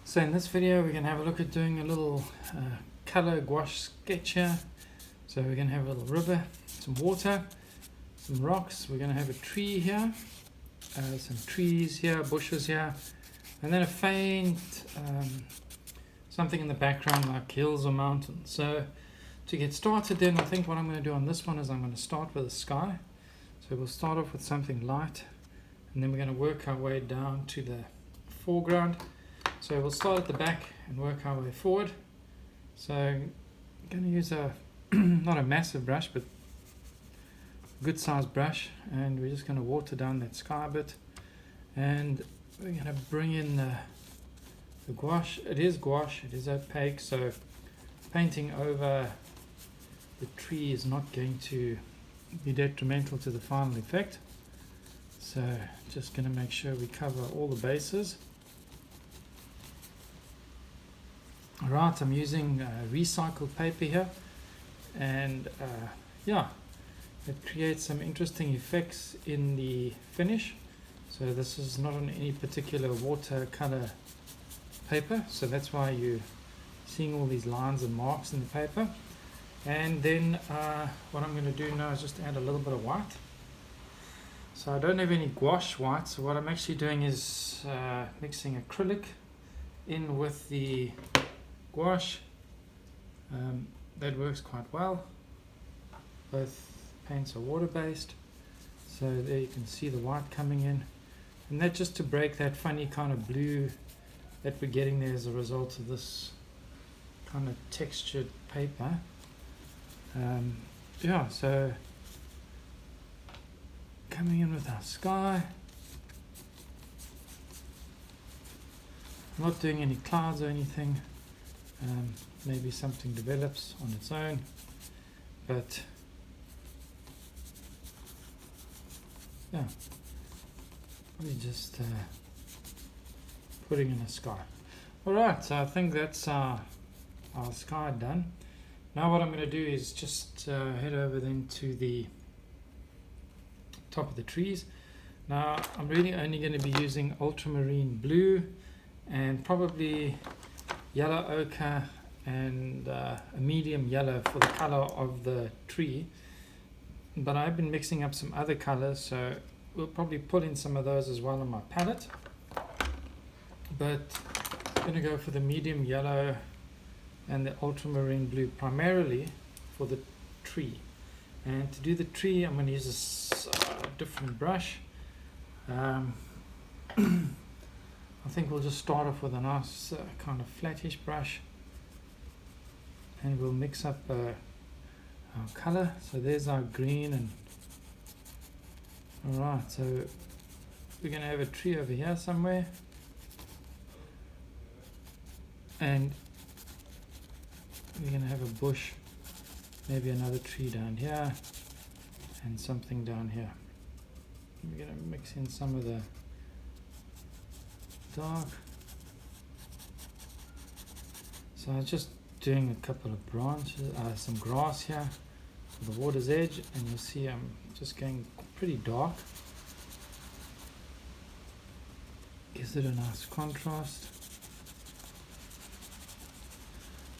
So in this video we're going to have a look at doing a little color gouache sketch here. So we're going to have a little river, some water, some rocks, we're going to have a tree here, some trees here, bushes here, and then a faint something in the background like hills or mountains. So to get started then, I think what I'm going to do on this one is I'm going to start with the sky. So we'll start off with something light and then we're going to work our way down to the foreground. So we'll start at the back and work our way forward. So I'm going to use a not a massive brush but a good sized brush, and we're just going to water down that sky a bit, and we're going to bring in the gouache. It is gouache, it is opaque, so painting over the tree is not going to be detrimental to the final effect. So just going to make sure we cover all the bases. Alright, I'm using recycled paper here, and yeah, it creates some interesting effects in the finish. So this is not on any particular watercolor paper, so that's why you're seeing all these lines and marks in the paper. And then what I'm going to do now is just add a little bit of white. So I don't have any gouache white, so what I'm actually doing is mixing acrylic in with the gouache. That works quite well. Both paints are water based, so there you can see the white coming in, and that just to break that funny kind of blue that we're getting there as a result of this kind of textured paper. Yeah, so coming in with our sky. I'm not doing any clouds or anything. Maybe something develops on its own, but yeah, we're just putting in a sky. Alright, so I think that's our sky done. Now what I'm going to do is just head over then to the top of the trees. Now I'm really only going to be using ultramarine blue and probably yellow ochre and a medium yellow for the color of the tree, but I've been mixing up some other colors, so we'll probably pull in some of those as well on my palette. But I'm going to go for the medium yellow and the ultramarine blue primarily for the tree. And to do the tree I'm going to use a different brush. I think we'll just start off with a nice kind of flattish brush, and we'll mix up our color. So there's our green, and alright, so we're going to have a tree over here somewhere, and we're going to have a bush, maybe another tree down here, and something down here. We're going to mix in some of the dark. So I'm just doing a couple of branches, some grass here for the water's edge, and you'll see I'm just going pretty dark. Gives it a nice contrast.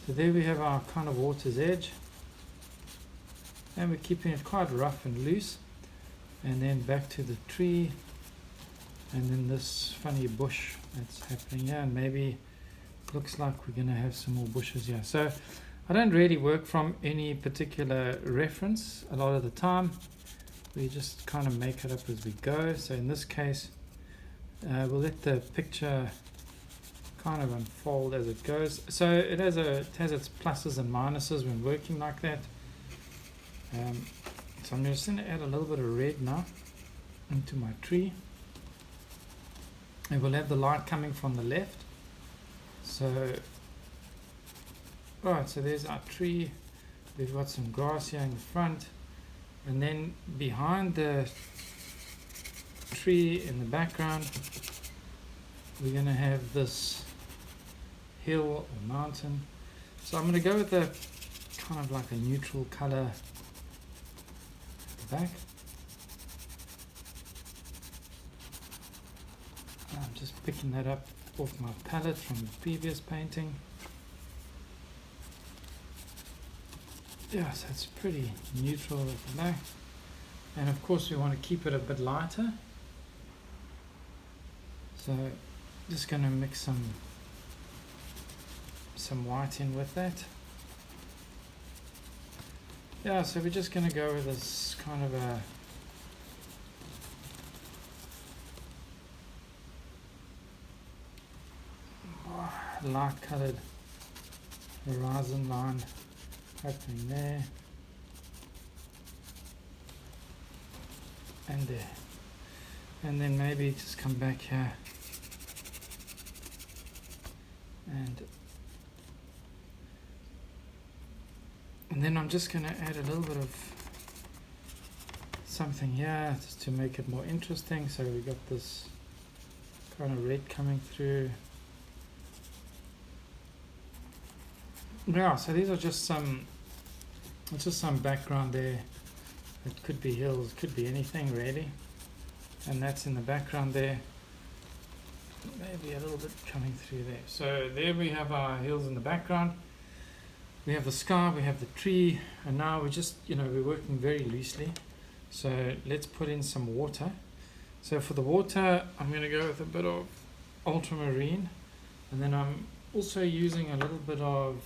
So there we have our kind of water's edge, and we're keeping it quite rough and loose. And then back to the tree, and then this funny bush that's happening here, and maybe looks like we're going to have some more bushes here. So I don't really work from any particular reference a lot of the time. We just kind of make it up as we go. So in this case we'll let the picture kind of unfold as it goes. So it has its pluses and minuses when working like that. So I'm just going to add a little bit of red now into my tree, and we'll have the light coming from the left. So right, so there's our tree. We've got some grass here in the front, and then behind the tree in the background we're going to have this hill or mountain. So I'm going to go with a kind of like a neutral color at the back. I'm just picking that up off my palette from the previous painting. Yeah, so it's pretty neutral with the black. And of course we want to keep it a bit lighter. So just going to mix some white in with that. Yeah, so we're just going to go with this kind of a light coloured horizon line happening there and there, and then maybe just come back here and then I'm just going to add a little bit of something here just to make it more interesting. So we got this kind of red coming through. Yeah, so these are just some background there. It could be hills, could be anything really, and that's in the background there. Maybe a little bit coming through there. So there we have our hills in the background. We have the sky, we have the tree, and now we're just, we're working very loosely. So let's put in some water. So for the water, I'm going to go with a bit of ultramarine, and then I'm also using a little bit of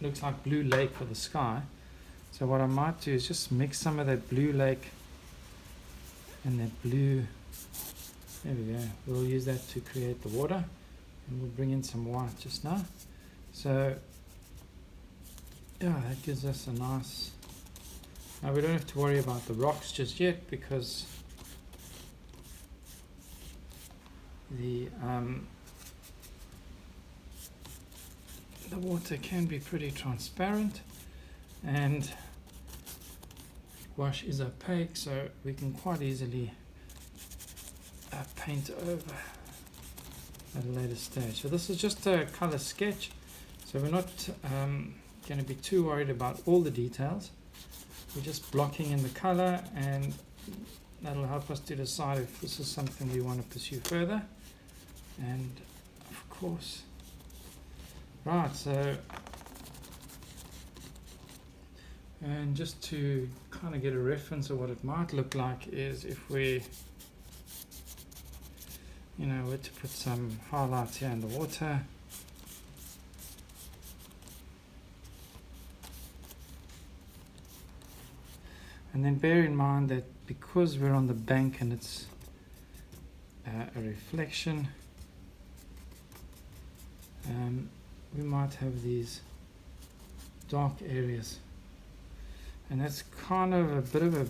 looks like blue lake for the sky. So what I might do is just mix some of that blue lake and that blue. There we go. We'll use that to create the water, and we'll bring in some white just now. So yeah, that gives us a nice. Now we don't have to worry about the rocks just yet, because the water can be pretty transparent, and gouache is opaque, so we can quite easily paint over at a later stage. So this is just a color sketch, so we're not going to be too worried about all the details. We're just blocking in the color, and that'll help us to decide if this is something we want to pursue further. And of course, right, so, and just to kind of get a reference of what it might look like is if we were to put some highlights here in the water. And then bear in mind that because we're on the bank and it's a reflection, we might have these dark areas, and that's kind of a bit of a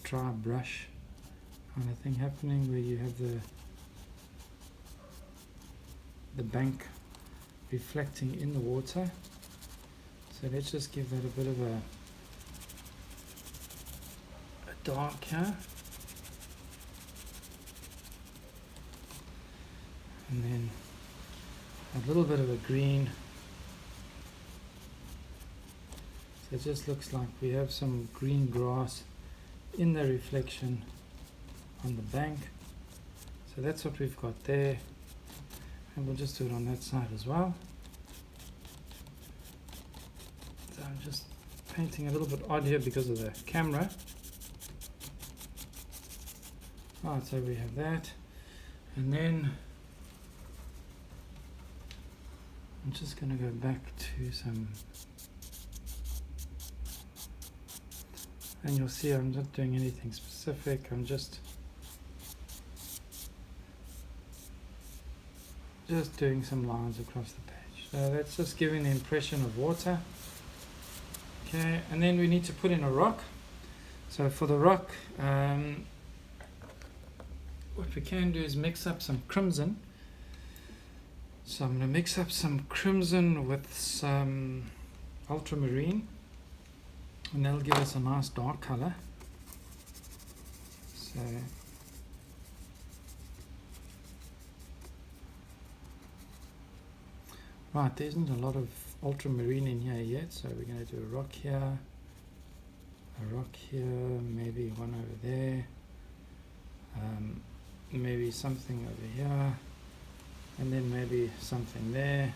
dry brush kind of thing happening, where you have the bank reflecting in the water. So let's just give that a bit of a dark here, and then a little bit of a green. So it just looks like we have some green grass in the reflection on the bank. So that's what we've got there, and we'll just do it on that side as well. So I'm just painting a little bit odd here because of the camera. Right, so we have that, and then I'm just going to go back to some, and you'll see I'm not doing anything specific, I'm just doing some lines across the page. So that's just giving the impression of water. Okay, and then we need to put in a rock. So for the rock, what we can do is mix up some crimson. So I'm going to mix up some crimson with some ultramarine, and that'll give us a nice dark color. So right, there isn't a lot of ultramarine in here yet, so we're going to do a rock here, maybe one over there. maybe something over here, and then maybe something there,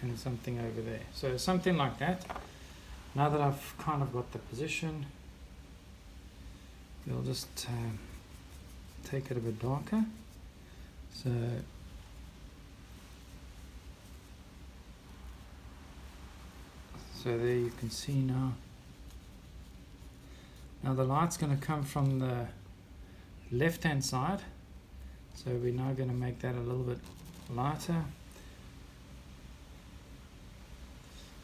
and something over there. So something like that. Now that I've kind of got the position, we'll just take it a bit darker. So there you can see now. Now the light's going to come from the left hand side, so we're now going to make that a little bit lighter.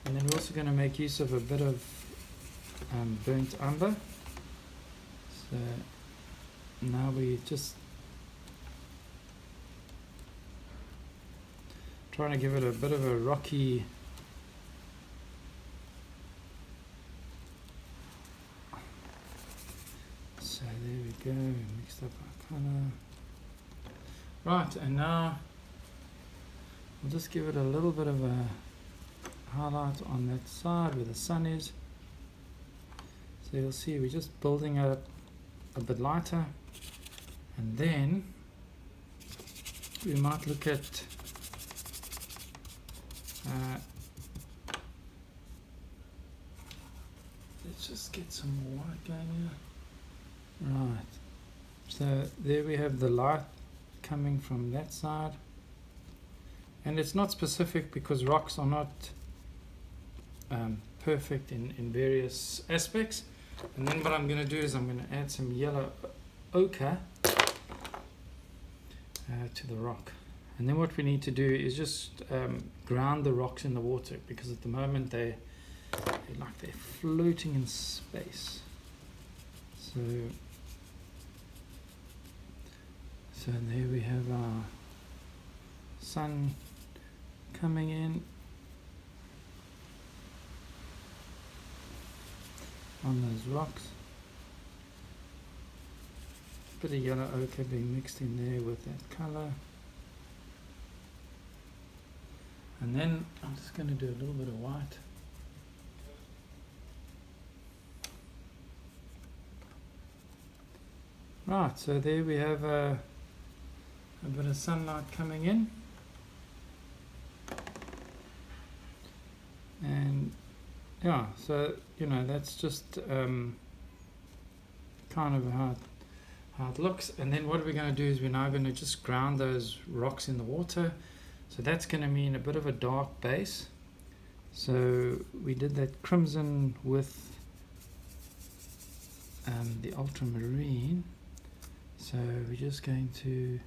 And then we're also going to make use of a bit of burnt umber. So now we just trying to give it a bit of a rocky go, mixed up our color. Right, and now we'll just give it a little bit of a highlight on that side where the sun is. So you'll see we're just building it up a bit lighter, and then we might look at let's just get some more white going here. Right, so there we have the light coming from that side, and it's not specific because rocks are not perfect in various aspects. And then what I'm going to do is I'm going to add some yellow ochre to the rock, and then what we need to do is just ground the rocks in the water, because at the moment they're floating in space. So there we have our sun coming in on those rocks. Bit of yellow ochre being mixed in there with that color. And then I'm just going to do a little bit of white. Right, so there we have a bit of sunlight coming in, and yeah, so that's just kind of how it looks. And then what we're going to do is we're now going to just ground those rocks in the water. So that's going to mean a bit of a dark base. So we did that crimson with the ultramarine. So we're just going to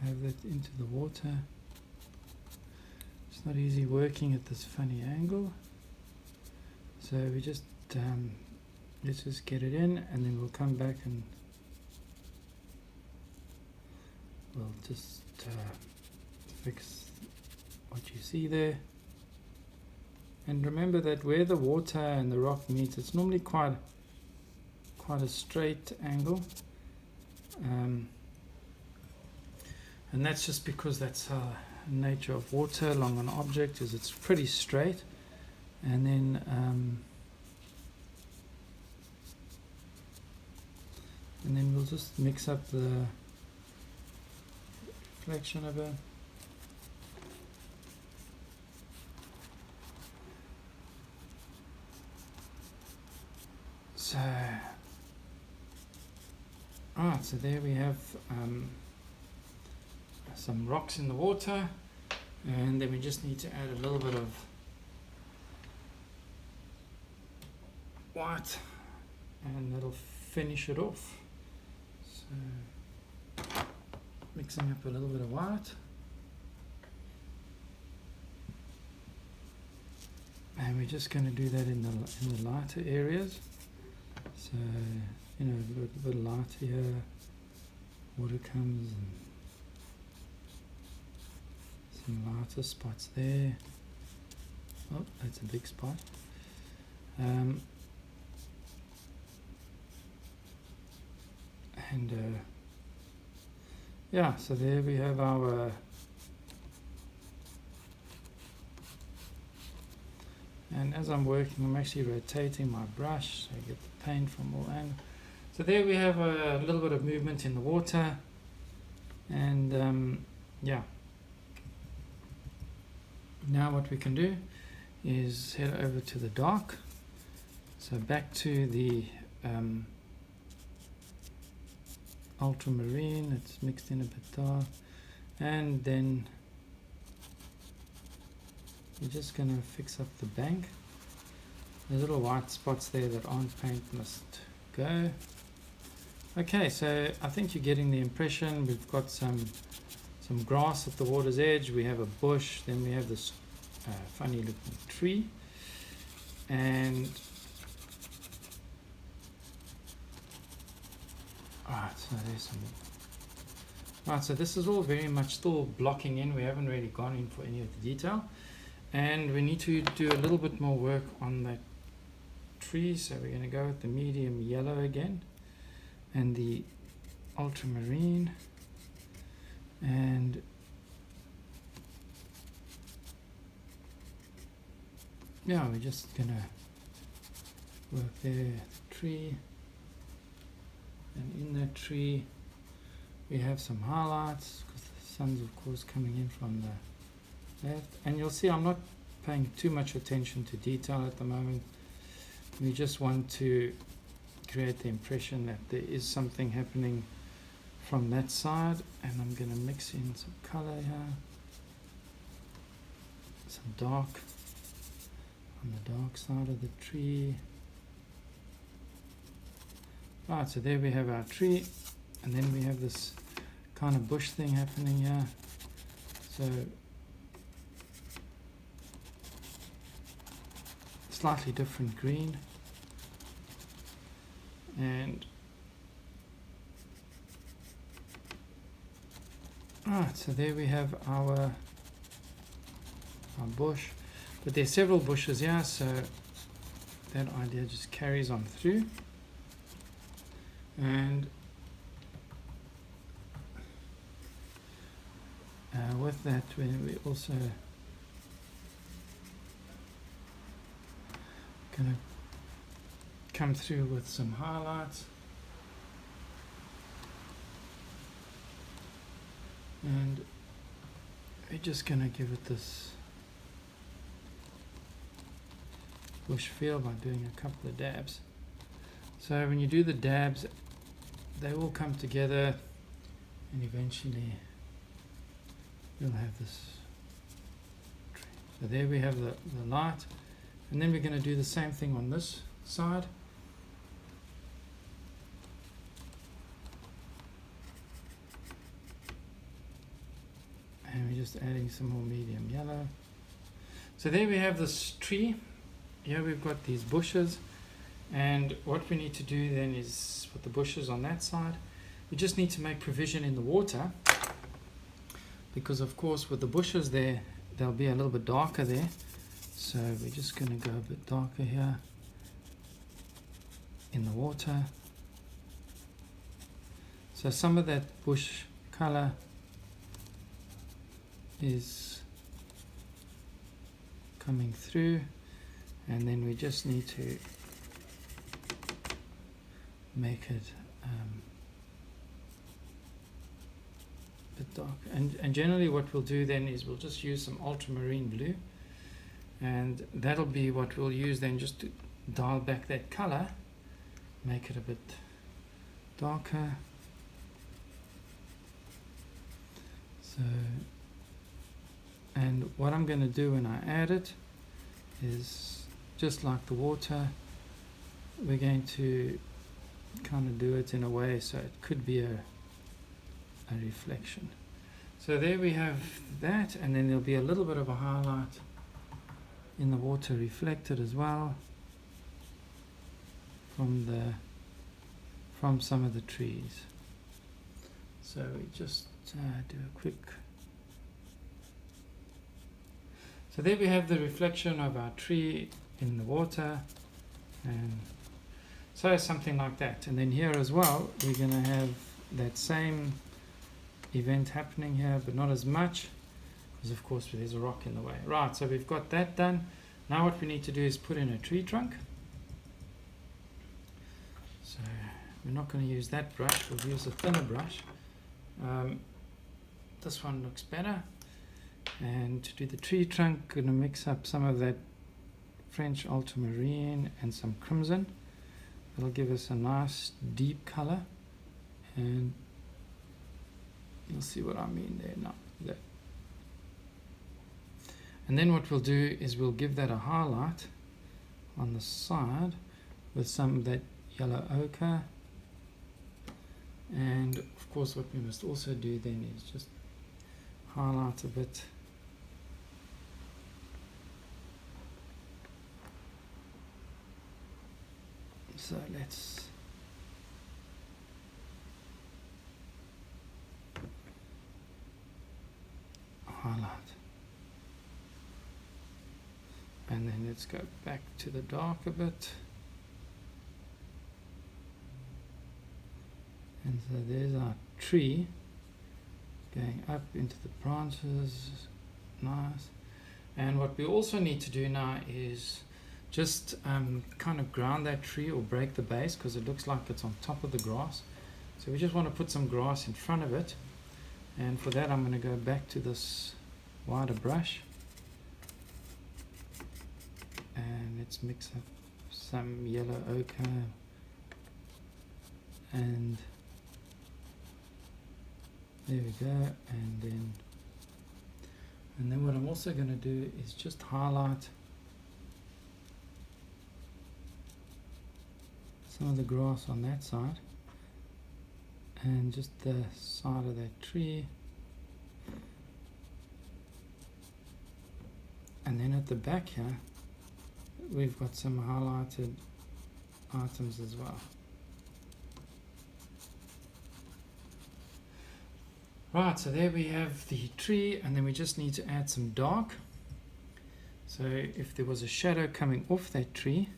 have that into the water. It's not easy working at this funny angle. So we just let's just get it in, and then we'll come back and we'll just fix what you see there. And remember that where the water and the rock meet, it's normally quite a straight angle, and that's just because that's the nature of water along an object, is it's pretty straight. And then we'll just mix up the reflection of it. So, alright, so there we have some rocks in the water, and then we just need to add a little bit of white, and that'll finish it off. So, mixing up a little bit of white, and we're just going to do that in the lighter areas. So, a little bit lighter here, water comes, and some lighter spots there. Oh, that's a big spot. Yeah, so there we have our and as I'm working I'm actually rotating my brush so I get the paint from all angles. So there we have a little bit of movement in the water, and yeah, now what we can do is head over to the dark. So back to the ultramarine, it's mixed in a bit dark, and then we're just going to fix up the bank. The little white spots there that aren't paint must go. Okay, so I think you're getting the impression. We've got some grass at the water's edge, we have a bush, then we have this funny looking tree, and so there's some. Right, so this is all very much still blocking in. We haven't really gone in for any of the detail, and we need to do a little bit more work on that tree. So we're going to go with the medium yellow again, and the ultramarine, and yeah, we're just going to work there, the tree. And in that tree we have some highlights because the sun's of course coming in from the left, and you'll see I'm not paying too much attention to detail at the moment. We just want to create the impression that there is something happening from that side, and I'm going to mix in some color here, some dark on the dark side of the tree. Right, so there we have our tree, and then we have this kind of bush thing happening here. So slightly different green, and right, so there we have our bush, but there's several bushes here, so that idea just carries on through. And with that we also going to come through with some highlights, and we're just going to give it this bush feel by doing a couple of dabs. So when you do the dabs, they all come together, and eventually you'll have this tree. So there we have the light, and then we're going to do the same thing on this side. And we're just adding some more medium yellow. So there we have this tree. Here we've got these bushes. And what we need to do then is put the bushes on that side. We just need to make provision in the water, because of course with the bushes there, they'll be a little bit darker there. So we're just going to go a bit darker here in the water. So some of that bush color is coming through, and then we just need to make it a bit dark, and generally what we'll do then is we'll just use some ultramarine blue, and that'll be what we'll use then just to dial back that color, make it a bit darker. So, and what I'm going to do when I add it is just like the water, we're going to kind of do it in a way so it could be a reflection. So there we have that, and then there'll be a little bit of a highlight in the water reflected as well from some of the trees. So we just do a quick. So there we have the reflection of our tree in the water, and so something like that. And then here as well, we're going to have that same event happening here, but not as much, because of course there's a rock in the way. Right, so we've got that done. Now what we need to do is put in a tree trunk. So we're not going to use that brush, we'll use a thinner brush. This one looks better. And to do the tree trunk, going to mix up some of that French ultramarine and some crimson. It'll give us a nice deep color, and you'll see what I mean there now. That. And then what we'll do is we'll give that a highlight on the side with some of that yellow ochre. And of course what we must also do then is just highlight a bit so let's highlight, and then let's go back to the dark a bit, and so there's our tree going up into the branches. Nice. And what we also need to do now is just kind of ground that tree or break the base, because it looks like it's on top of the grass. So we just want to put some grass in front of it, and for that I'm going to go back to this wider brush and let's mix up some yellow ochre and there we go. And then what I'm also going to do is just highlight some of the grass on that side and just the side of that tree, and then at the back here we've got some highlighted items as well. Right, so there we have the tree, and then we just need to add some dark. So if there was a shadow coming off that tree,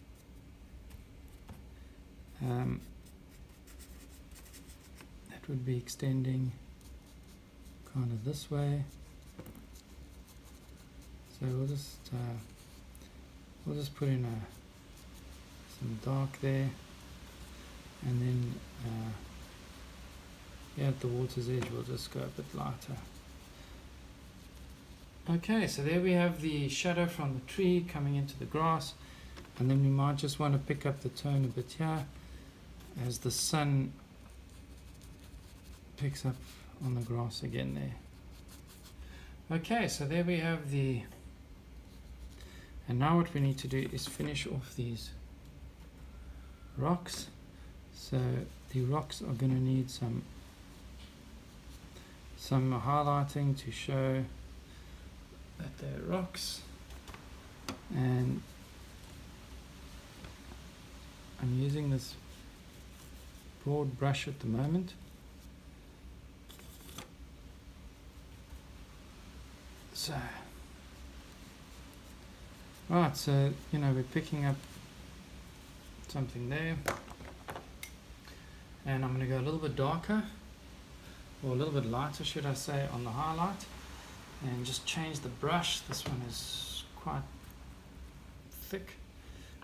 that would be extending kind of this way. So we'll just put in some dark there, and then yeah, at the water's edge we'll just go a bit lighter. Okay, so there we have the shadow from the tree coming into the grass, and then we might just want to pick up the tone a bit here as the sun picks up on the grass again there. Okay, so there we have the, and now what we need to do is finish off these rocks. So the rocks are going to need some highlighting to show that they're rocks, and I'm using this broad brush at the moment. So right, so you know, we're picking up something there, and I'm going to go a little bit darker, or a little bit lighter should I say, on the highlight, and just change the brush. This one is quite thick,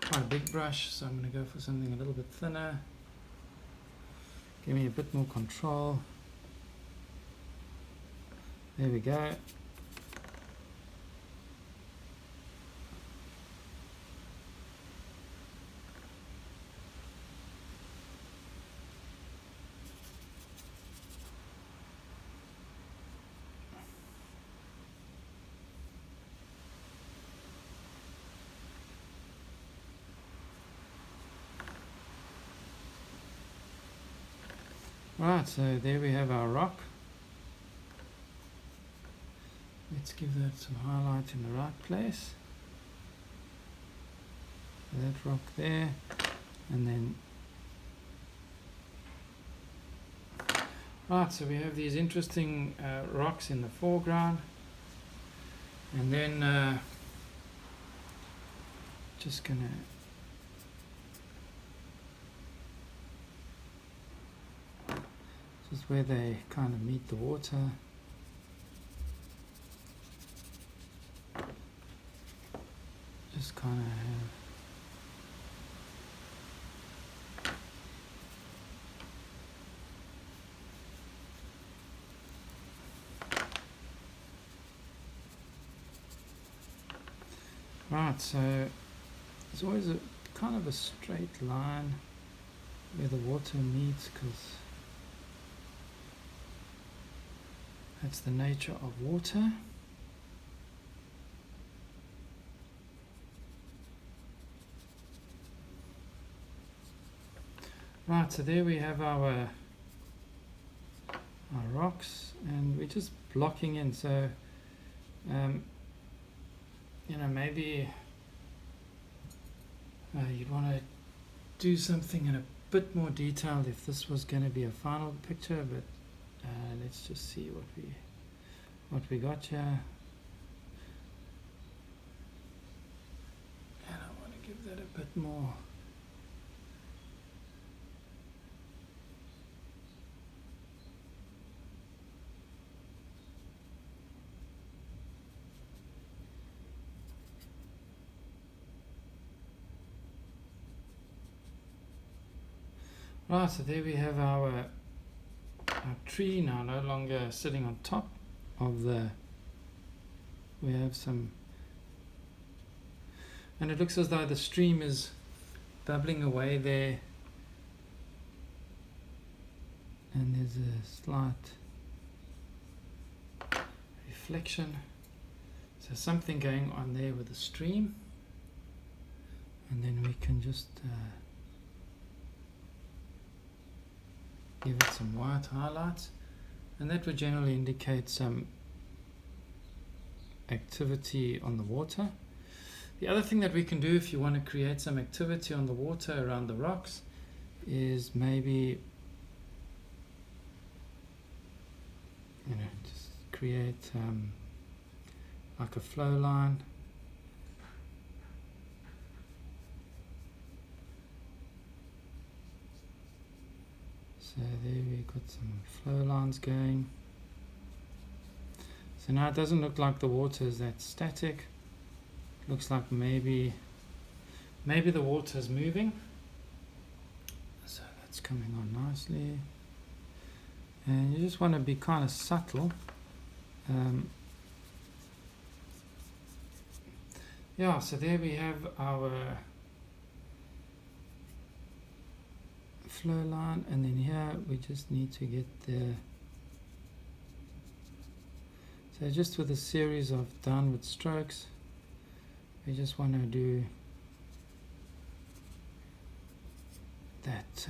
quite a big brush, so I'm going to go for something a little bit thinner, give me a bit more control. There we go. Right, so there we have our rock. Let's give that some highlight in the right place. That rock there, and then right, so we have these interesting rocks in the foreground, and then just gonna just where they kind of meet the water. Just kind Right, so there's always a kind of a straight line where the water meets, because that's the nature of water. Right, so there we have our rocks, and we're just blocking in. So maybe you'd want to do something in a bit more detail if this was going to be a final picture, but let's just see what we got here. And I want to give that a bit more. Right, so there we have our tree now, no longer sitting on top of we have some, and it looks as though the stream is bubbling away there, and there's a slight reflection, so something going on there with the stream. And then we can just give it some white highlights, and that would generally indicate some activity on the water. The other thing that we can do if you want to create some activity on the water around the rocks is maybe just create like a flow line. So there we've got some flow lines going. So now it doesn't look like the water is that static. It looks like maybe the water is moving. So that's coming on nicely. And you just want to be kind of subtle. Yeah, so there we have our flow line, and then here we just need to get so just with a series of downward strokes, we just want to do that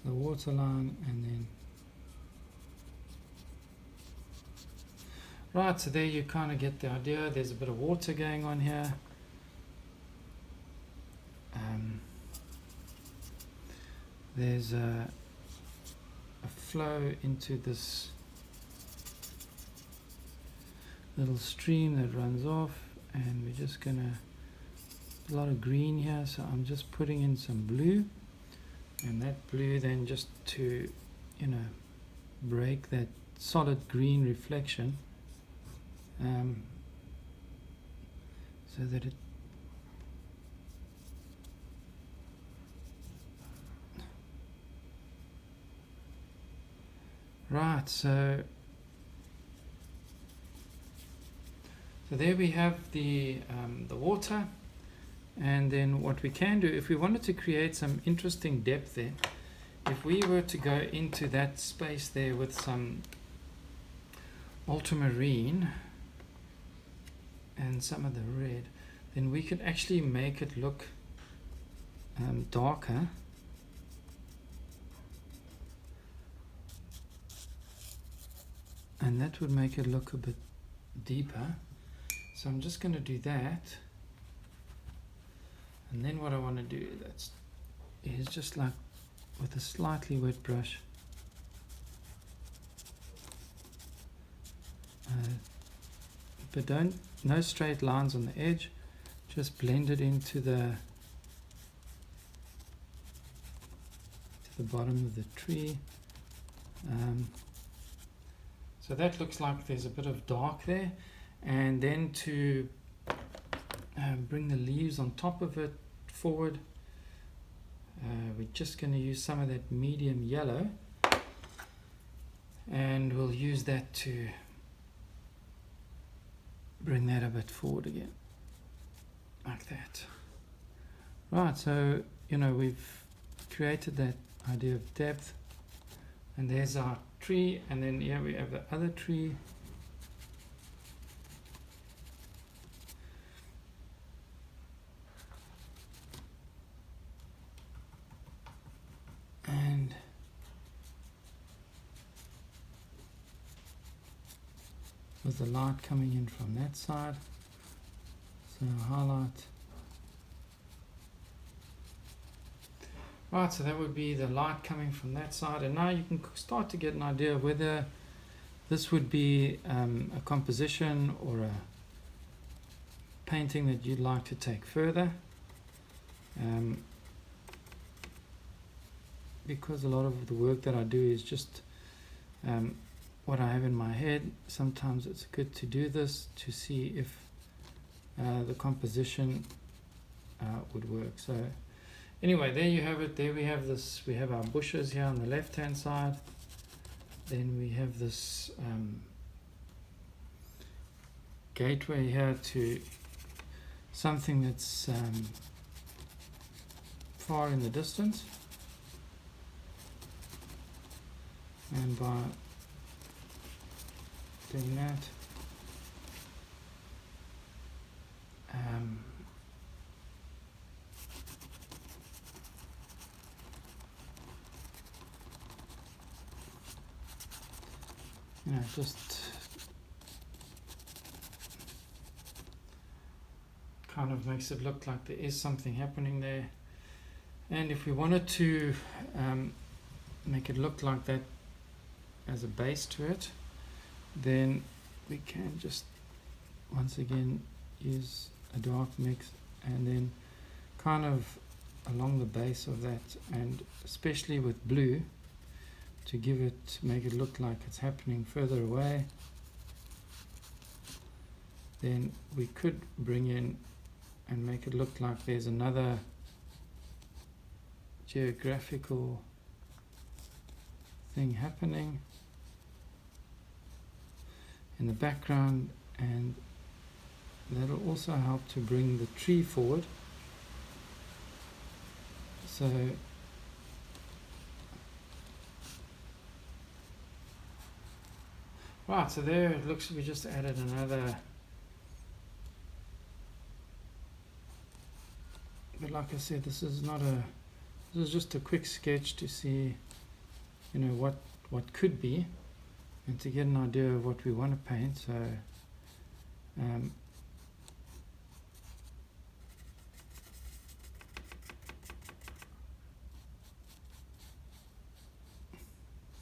the water line, and then right, so there you kind of get the idea. There's a bit of water going on here. There's a flow into this little stream that runs off, and we're just gonna, a lot of green here, so I'm just putting in some blue, and that blue then just to break that solid green reflection, so that it right, so there we have the water. And then what we can do, if we wanted to create some interesting depth there, if we were to go into that space there with some ultramarine and some of the red, then we could actually make it look darker. And that would make it look a bit deeper. So I'm just going to do that. And then what I want to do is just like with a slightly wet brush, but no straight lines on the edge, just blend it into the bottom of the tree. So that looks like there's a bit of dark there, and then to bring the leaves on top of it forward, we're just going to use some of that medium yellow, and we'll use that to bring that a bit forward again, like that. Right, so we've created that idea of depth, and there's our tree, and then here we have the other tree. And with the light coming in from that side, so highlight. Right, so that would be the light coming from that side, and now you can start to get an idea of whether this would be a composition or a painting that you'd like to take further. Because a lot of the work that I do is just what I have in my head, sometimes it's good to do this to see if the composition would work. So anyway, there you have it. There we have this. We have our bushes here on the left hand side. Then we have this gateway here to something that's far in the distance. And by doing that, just kind of makes it look like there is something happening there. And if we wanted to make it look like that as a base to it, then we can just once again use a dark mix and then kind of along the base of that, and especially with blue to make it look like it's happening further away. Then we could bring in and make it look like there's another geographical thing happening in the background, and that'll also help to bring the tree forward. So right, so there it looks we just added another, but like I said, this is just a quick sketch to see what could be, and to get an idea of what we want to paint. So and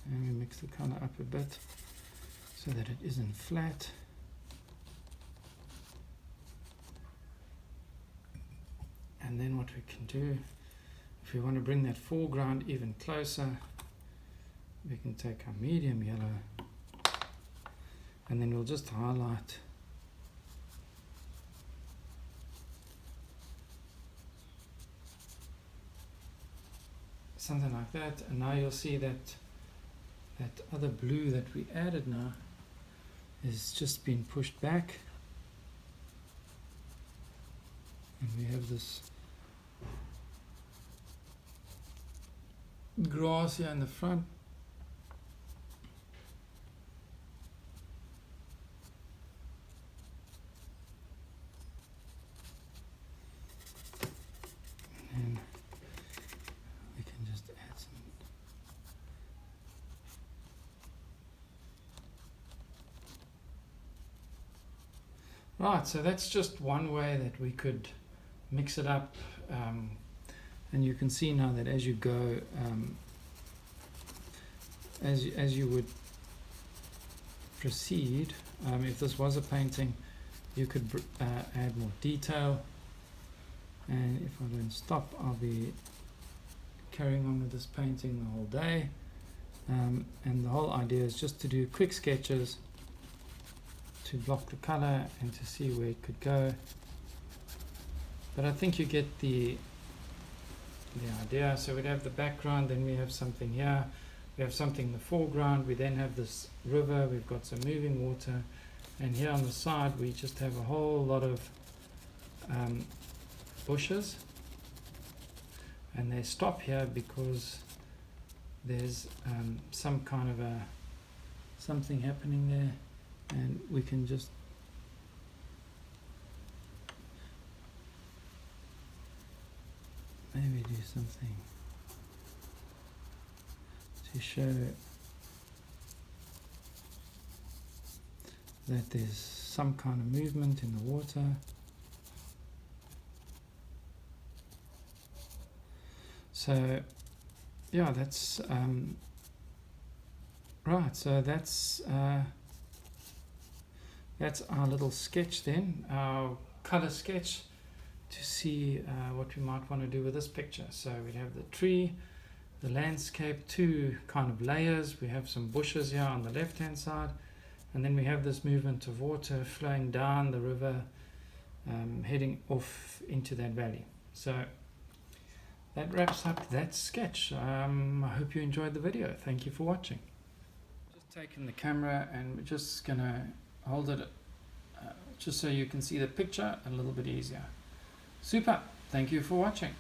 we mix the color up a bit so that it isn't flat. And then what we can do, if we want to bring that foreground even closer, we can take our medium yellow and then we'll just highlight something like that, and now you'll see that other blue that we added now is just been pushed back, and we have this grass here in the front. And we can just add some. Right, so that's just one way that we could mix it up. And you can see now that as you go, as you would proceed, if this was a painting, you could add more detail. And if I don't stop, I'll be carrying on with this painting the whole day. And the whole idea is just to do quick sketches to block the color and to see where it could go. But I think you get the idea. So we'd have the background, then we have something here, we have something in the foreground, we then have this river, we've got some moving water, And here on the side we just have a whole lot of bushes, and they stop here because there's some kind of something happening there, and we can just maybe do something to show that there's some kind of movement in the water. So yeah, that's right. So that's our little sketch then, our color sketch, to see what we might want to do with this picture. So we have the tree, the landscape, two kind of layers. We have some bushes here on the left hand side, and then we have this movement of water flowing down the river, heading off into that valley. So that wraps up that sketch. I hope you enjoyed the video. Thank you for watching. Just taking the camera and we're just gonna hold it just so you can see the picture a little bit easier. Super. Thank you for watching.